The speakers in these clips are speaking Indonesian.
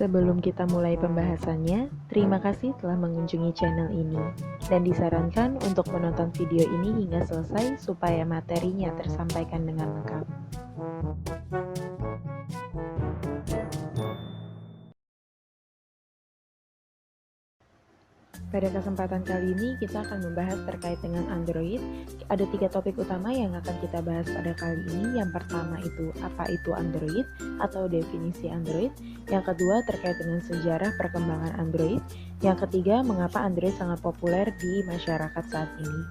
Sebelum kita mulai pembahasannya, terima kasih telah mengunjungi channel ini dan disarankan untuk menonton video ini hingga selesai supaya materinya tersampaikan dengan lengkap. Pada kesempatan kali ini kita akan membahas terkait dengan Android. Ada 3 topik utama yang akan kita bahas pada kali ini. Yang pertama itu apa itu Android atau definisi Android. Yang kedua terkait dengan sejarah perkembangan Android. Yang ketiga mengapa Android sangat populer di masyarakat saat ini.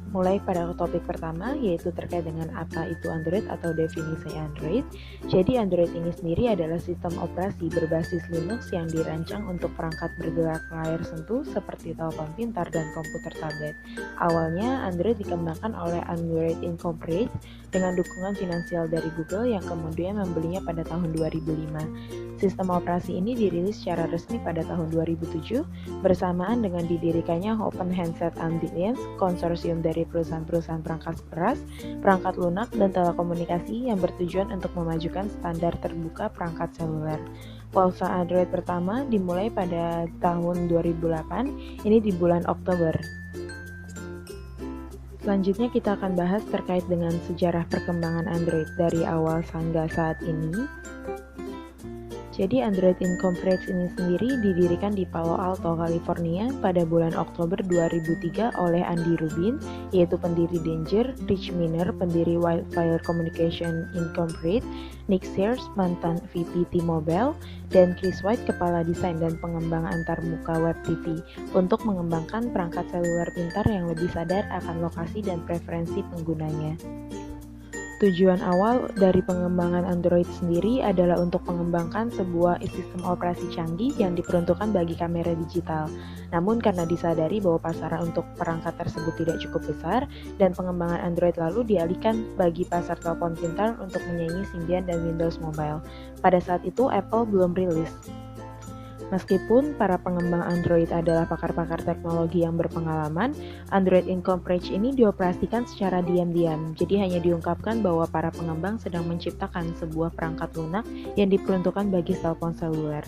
Mulai pada topik pertama yaitu terkait dengan apa itu Android atau definisi Android. Jadi Android ini sendiri adalah sistem operasi berbasis Linux yang dirancang untuk perangkat bergerak layar sentuh seperti telepon pintar dan komputer tablet. Awalnya Android dikembangkan oleh Android Incorporated dengan dukungan finansial dari Google yang kemudian membelinya pada tahun 2005. Sistem operasi ini dirilis secara resmi pada tahun 2007 bersamaan dengan didirikannya Open Handset Alliance, konsorsium dari perusahaan-perusahaan perangkat keras, perangkat lunak, dan telekomunikasi yang bertujuan untuk memajukan standar terbuka perangkat seluler. Pulsa Android pertama dimulai pada tahun 2008, ini di bulan Oktober. Selanjutnya kita akan bahas terkait dengan sejarah perkembangan Android dari awal hingga saat ini. Jadi Android Incorporated ini sendiri didirikan di Palo Alto, California pada bulan Oktober 2003 oleh Andy Rubin, yaitu pendiri Danger, Rich Miner, pendiri Wildfire Communication Incorporated, Nick Sears, mantan VP T-Mobile, dan Chris White, kepala desain dan pengembang antarmuka web TV, untuk mengembangkan perangkat seluler pintar yang lebih sadar akan lokasi dan preferensi penggunanya. Tujuan awal dari pengembangan Android sendiri adalah untuk mengembangkan sebuah sistem operasi canggih yang diperuntukkan bagi kamera digital. Namun karena disadari bahwa pasaran untuk perangkat tersebut tidak cukup besar dan pengembangan Android lalu dialihkan bagi pasar telepon pintar untuk menyaingi Symbian dan Windows Mobile. Pada saat itu Apple belum rilis. Meskipun para pengembang Android adalah pakar-pakar teknologi yang berpengalaman, Android Incorporated ini dioperasikan secara diam-diam, jadi hanya diungkapkan bahwa para pengembang sedang menciptakan sebuah perangkat lunak yang diperuntukkan bagi telepon seluler.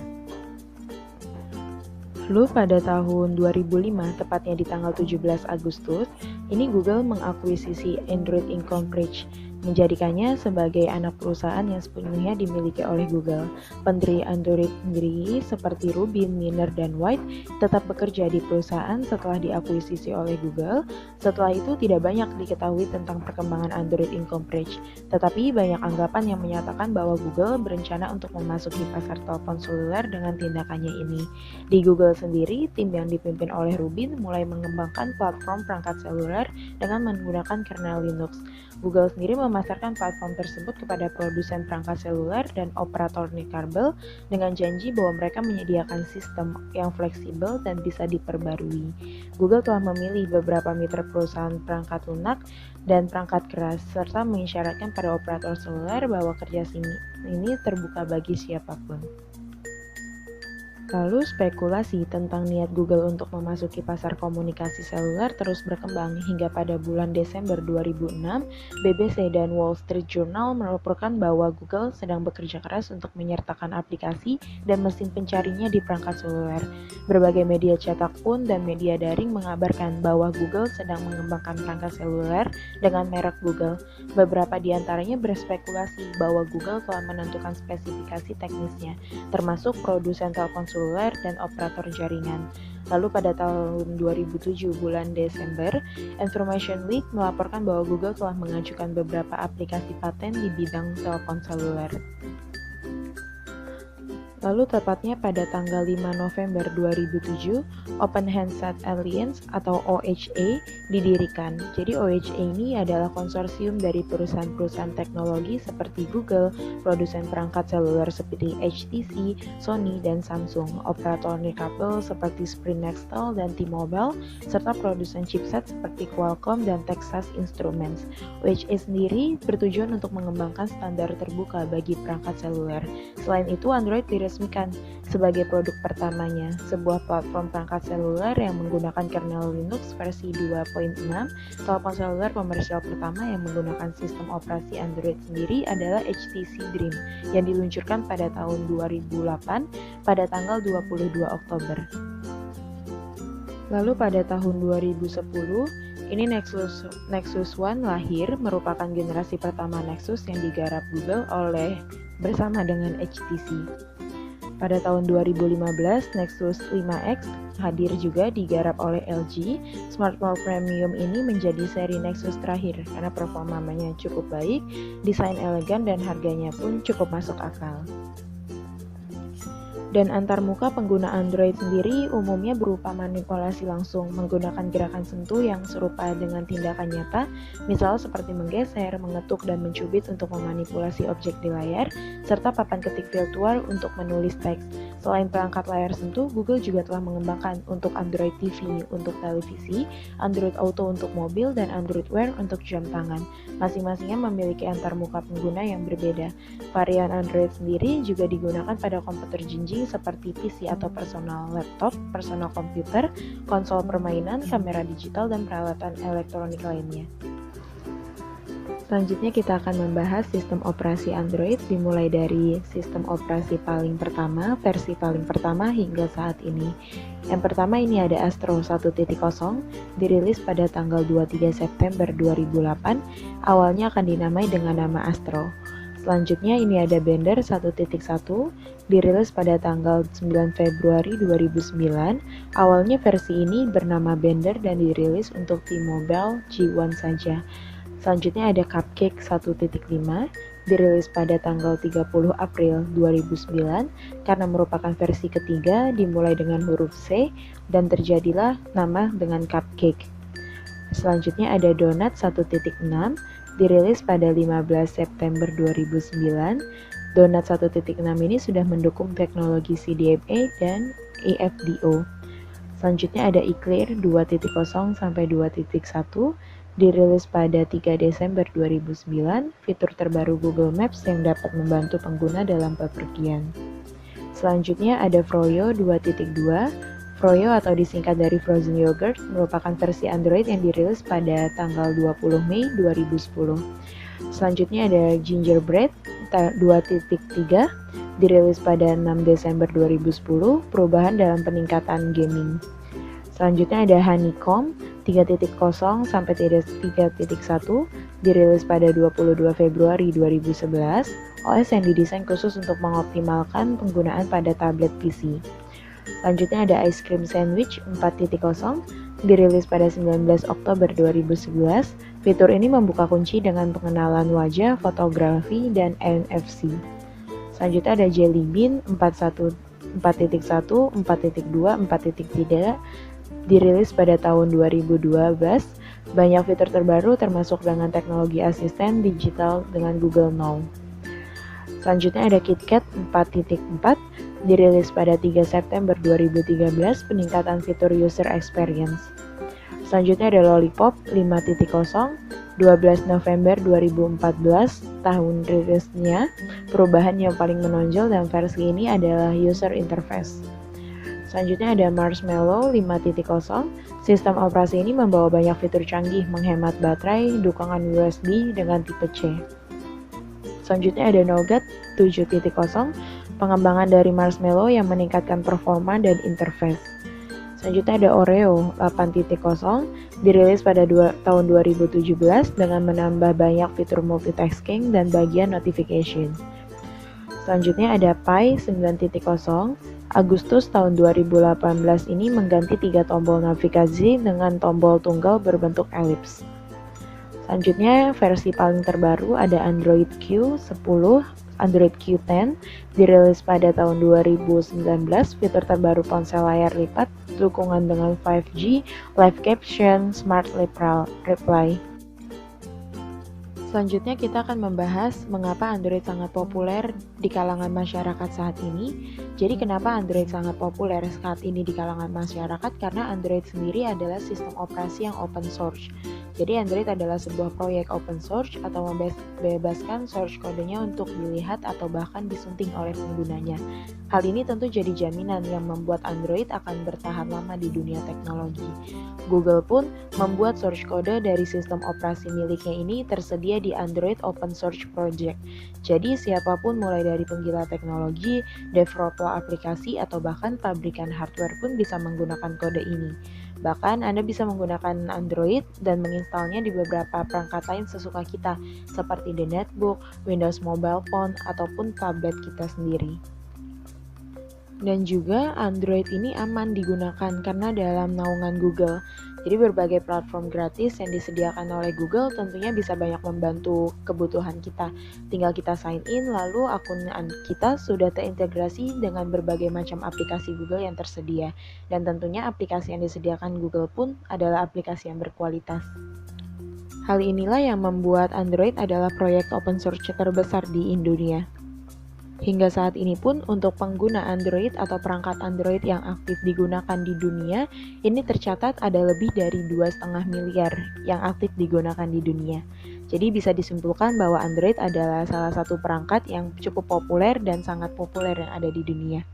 Lalu pada tahun 2005, tepatnya di tanggal 17 Agustus, ini Google mengakuisisi Android Incorporated, menjadikannya sebagai anak perusahaan yang sepenuhnya dimiliki oleh Google. Pendiri Android sendiri seperti Rubin, Miner, dan White tetap bekerja di perusahaan setelah diakuisisi oleh Google. Setelah itu tidak banyak diketahui tentang perkembangan Android Incorporated, tetapi banyak anggapan yang menyatakan bahwa Google berencana untuk memasuki pasar telepon seluler dengan tindakannya ini. Di Google sendiri, tim yang dipimpin oleh Rubin mulai mengembangkan platform perangkat seluler dengan menggunakan kernel Linux. Google sendiri memasarkan platform tersebut kepada produsen perangkat seluler dan operator nirkabel dengan janji bahwa mereka menyediakan sistem yang fleksibel dan bisa diperbarui. Google telah memilih beberapa mitra perusahaan perangkat lunak dan perangkat keras, serta mengisyaratkan pada operator seluler bahwa kerjasama ini terbuka bagi siapapun. Lalu spekulasi tentang niat Google untuk memasuki pasar komunikasi seluler terus berkembang hingga pada bulan Desember 2006, BBC dan Wall Street Journal melaporkan bahwa Google sedang bekerja keras untuk menyertakan aplikasi dan mesin pencarinya di perangkat seluler. Berbagai media cetak pun dan media daring mengabarkan bahwa Google sedang mengembangkan perangkat seluler dengan merek Google. Beberapa di antaranya berspekulasi bahwa Google telah menentukan spesifikasi teknisnya, termasuk produsen telepon seluler dan operator jaringan. Lalu pada tahun 2007 bulan Desember, Information Week melaporkan bahwa Google telah mengajukan beberapa aplikasi paten di bidang telepon seluler. Lalu tepatnya pada tanggal 5 November 2007, Open Handset Alliance atau OHA didirikan. Jadi OHA ini adalah konsorsium dari perusahaan-perusahaan teknologi seperti Google, produsen perangkat seluler seperti HTC, Sony, dan Samsung, operator nirkabel seperti Sprint Nextel dan T-Mobile, serta produsen chipset seperti Qualcomm dan Texas Instruments. OHA sendiri bertujuan untuk mengembangkan standar terbuka bagi perangkat seluler. Selain itu, Android diresmikan diresmikan sebagai produk pertamanya, sebuah platform perangkat seluler yang menggunakan kernel Linux versi 2.6. Telepon seluler komersial pertama yang menggunakan sistem operasi Android sendiri adalah HTC Dream yang diluncurkan pada tahun 2008 pada tanggal 22 Oktober. Lalu pada tahun 2010, ini Nexus One lahir, merupakan generasi pertama Nexus yang digarap Google bersama dengan HTC. Pada tahun 2015, Nexus 5X hadir juga digarap oleh LG. Smartphone premium ini menjadi seri Nexus terakhir karena performanya cukup baik, desain elegan, dan harganya pun cukup masuk akal. Dan antarmuka pengguna Android sendiri umumnya berupa manipulasi langsung menggunakan gerakan sentuh yang serupa dengan tindakan nyata, misal seperti menggeser, mengetuk, dan mencubit untuk memanipulasi objek di layar, serta papan ketik virtual untuk menulis teks. Selain perangkat layar sentuh, Google juga telah mengembangkan untuk Android TV untuk televisi, Android Auto untuk mobil, dan Android Wear untuk jam tangan. Masing-masingnya memiliki antarmuka pengguna yang berbeda. Varian Android sendiri juga digunakan pada komputer jinjing seperti PC atau personal laptop, personal komputer, konsol permainan, kamera digital, dan peralatan elektronik lainnya. Selanjutnya kita akan membahas sistem operasi Android dimulai dari sistem operasi paling pertama, versi paling pertama hingga saat ini. Yang pertama ini ada Astro 1.0, dirilis pada tanggal 23 September 2008, awalnya akan dinamai dengan nama Astro. Selanjutnya ini ada Bender 1.1, dirilis pada tanggal 9 Februari 2009. Awalnya versi ini bernama Bender dan dirilis untuk T-Mobile G1 saja. Selanjutnya ada Cupcake 1.5, dirilis pada tanggal 30 April 2009 karena merupakan versi ketiga dimulai dengan huruf C dan terjadilah nama dengan Cupcake. Selanjutnya ada Donut 1.6, dirilis pada 15 September 2009. Donut 1.6 ini sudah mendukung teknologi CDMA dan EFDO. Selanjutnya ada Eclair 2.0 sampai 2.1, dirilis pada 3 Desember 2009, fitur terbaru Google Maps yang dapat membantu pengguna dalam bepergian. Selanjutnya ada Froyo 2.2. Froyo atau disingkat dari Frozen Yogurt merupakan versi Android yang dirilis pada tanggal 20 Mei 2010. Selanjutnya ada Gingerbread 2.3, dirilis pada 6 Desember 2010, perubahan dalam peningkatan gaming. Selanjutnya ada Honeycomb 3.0 sampai 3.1, dirilis pada 22 Februari 2011, OS yang didesain khusus untuk mengoptimalkan penggunaan pada tablet PC. Selanjutnya ada Ice Cream Sandwich 4.0, dirilis pada 19 Oktober 2011. Fitur ini membuka kunci dengan pengenalan wajah, fotografi, dan NFC. Selanjutnya ada Jelly Bean 4.1, 4.2, 4.3, dirilis pada tahun 2012. Banyak fitur terbaru termasuk dengan teknologi asisten digital dengan Google Now. Selanjutnya ada KitKat 4.4, dirilis pada 3 September 2013, peningkatan fitur user experience. Selanjutnya ada Lollipop 5.0, 12 November 2014, tahun rilisnya. Perubahan yang paling menonjol dalam versi ini adalah user interface. Selanjutnya ada Marshmallow 5.0, sistem operasi ini membawa banyak fitur canggih, menghemat baterai, dukungan USB dengan tipe C. Selanjutnya ada Nougat 7.0, pengembangan dari Marshmallow yang meningkatkan performa dan interface. Selanjutnya ada Oreo 8.0, dirilis pada tahun 2017 dengan menambah banyak fitur multitasking dan bagian notification. Selanjutnya ada Pi 9.0, Agustus tahun 2018 ini mengganti 3 tombol navigasi dengan tombol tunggal berbentuk elips. Selanjutnya versi paling terbaru ada Android Q10, Android Q10, dirilis pada tahun 2019, fitur terbaru ponsel layar lipat, dukungan dengan 5G, live caption, smart reply. Selanjutnya kita akan membahas mengapa Android sangat populer di kalangan masyarakat saat ini. Jadi kenapa Android sangat populer saat ini di kalangan masyarakat? Karena Android sendiri adalah sistem operasi yang open source. Jadi Android adalah sebuah proyek open source atau membebaskan source kodenya untuk dilihat atau bahkan disunting oleh penggunanya. Hal ini tentu jadi jaminan yang membuat Android akan bertahan lama di dunia teknologi. Google pun membuat source kode dari sistem operasi miliknya ini tersedia di Android Open Source Project. Jadi siapapun mulai dari penggila teknologi, developer aplikasi, atau bahkan pabrikan hardware pun bisa menggunakan kode ini. Bahkan Anda bisa menggunakan Android dan menginstalnya di beberapa perangkat lain sesuka kita, seperti di netbook, Windows Mobile Phone, ataupun tablet kita sendiri. Dan juga Android ini aman digunakan karena dalam naungan Google. Jadi berbagai platform gratis yang disediakan oleh Google tentunya bisa banyak membantu kebutuhan kita. Tinggal kita sign in, lalu akun kita sudah terintegrasi dengan berbagai macam aplikasi Google yang tersedia. Dan tentunya aplikasi yang disediakan Google pun adalah aplikasi yang berkualitas. Hal inilah yang membuat Android adalah proyek open source terbesar di dunia. Hingga saat ini pun untuk pengguna Android atau perangkat Android yang aktif digunakan di dunia, ini tercatat ada lebih dari 2,5 miliar yang aktif digunakan di dunia. Jadi bisa disimpulkan bahwa Android adalah salah satu perangkat yang cukup populer dan sangat populer yang ada di dunia.